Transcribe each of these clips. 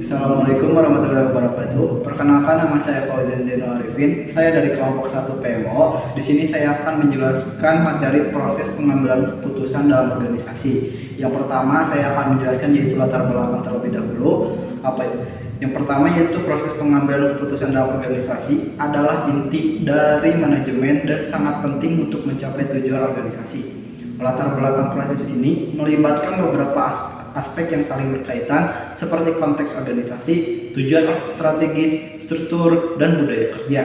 Assalamualaikum warahmatullahi wabarakatuh. Perkenalkan, nama saya Fauzan Zainul Arifin. Saya dari kelompok 1 PMO. Di sini saya akan menjelaskan materi proses pengambilan keputusan dalam organisasi. Yang pertama saya akan menjelaskan yaitu latar belakang terlebih dahulu. Yang pertama yaitu proses pengambilan keputusan dalam organisasi adalah inti dari manajemen dan sangat penting untuk mencapai tujuan organisasi. Latar belakang proses ini melibatkan beberapa aspek yang saling berkaitan seperti konteks organisasi, tujuan strategis, struktur, dan budaya kerja.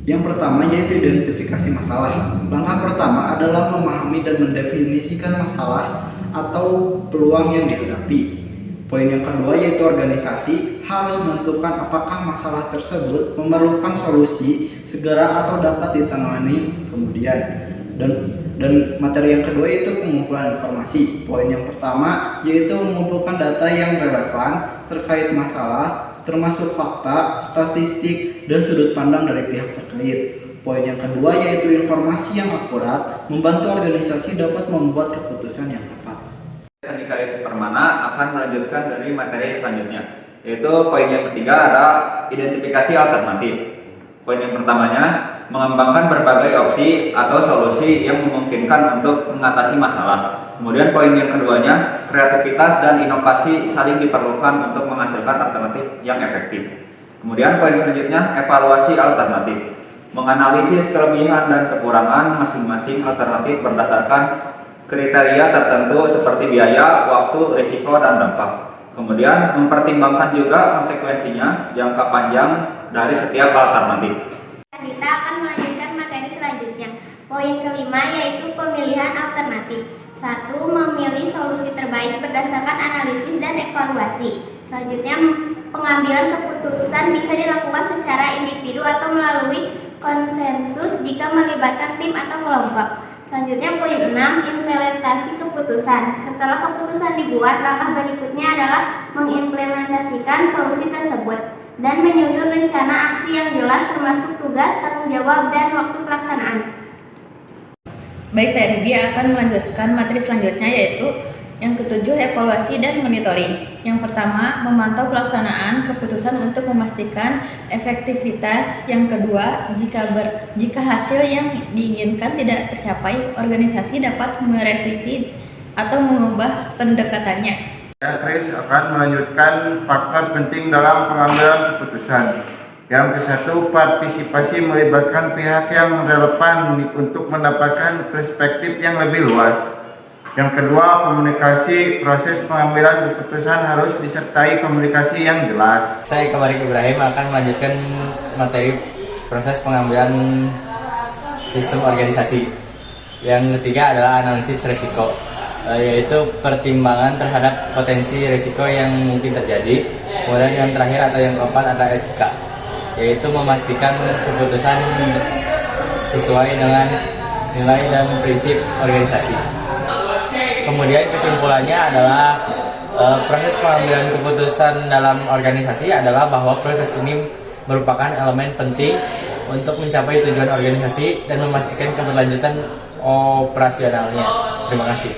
Yang pertama yaitu identifikasi masalah. Langkah pertama adalah memahami dan mendefinisikan masalah atau peluang yang dihadapi. Poin yang kedua yaitu organisasi harus menentukan apakah masalah tersebut memerlukan solusi segera atau dapat ditangani kemudian. Dan materi yang kedua yaitu pengumpulan informasi. Poin yang pertama yaitu mengumpulkan data yang relevan terkait masalah, termasuk fakta, statistik, dan sudut pandang dari pihak terkait. Poin yang kedua yaitu informasi yang akurat, membantu organisasi dapat membuat keputusan yang tepat. Sandika Supermana akan melanjutkan dari materi selanjutnya, yaitu poin yang ketiga adalah identifikasi alternatif. Poin yang pertamanya, mengembangkan berbagai opsi atau solusi yang memungkinkan untuk mengatasi masalah. Kemudian poin yang keduanya, kreativitas dan inovasi saling diperlukan untuk menghasilkan alternatif yang efektif. Kemudian poin selanjutnya, evaluasi alternatif. Menganalisis kelebihan dan kekurangan masing-masing alternatif berdasarkan kriteria tertentu seperti biaya, waktu, risiko, dan dampak. Kemudian mempertimbangkan juga konsekuensinya jangka panjang dari setiap alternatif. Kita akan melanjutkan materi selanjutnya. Poin kelima yaitu pemilihan alternatif. 1. Memilih solusi terbaik berdasarkan analisis dan evaluasi. Selanjutnya, pengambilan keputusan bisa dilakukan secara individu atau melalui konsensus jika melibatkan tim atau kelompok. Selanjutnya poin 6, implementasi keputusan. Setelah keputusan dibuat, langkah berikutnya adalah mengimplementasikan solusi tersebut dan menyusun rencana aksi yang jelas termasuk tugas, tanggung jawab, dan waktu pelaksanaan. Baik, saya Ribi akan melanjutkan materi selanjutnya yaitu yang ketujuh, evaluasi dan monitoring. Yang pertama, memantau pelaksanaan keputusan untuk memastikan efektivitas. Yang kedua, jika hasil yang diinginkan tidak tercapai, organisasi dapat merevisi atau mengubah pendekatannya. Chris akan melanjutkan faktor penting dalam pengambilan keputusan. Yang ke-1, partisipasi melibatkan pihak yang relevan untuk mendapatkan perspektif yang lebih luas. Yang kedua, komunikasi. Proses pengambilan keputusan harus disertai komunikasi yang jelas. Saya Kemarik Ibrahim akan melanjutkan materi proses pengambilan sistem organisasi. Yang ketiga adalah analisis risiko, yaitu pertimbangan terhadap potensi risiko yang mungkin terjadi. Kemudian yang terakhir atau yang keempat adalah etika, yaitu memastikan keputusan sesuai dengan nilai dan prinsip organisasi. Kemudian kesimpulannya adalah proses pengambilan keputusan dalam organisasi adalah bahwa proses ini merupakan elemen penting untuk mencapai tujuan organisasi dan memastikan keberlanjutan operasionalnya. Terima kasih.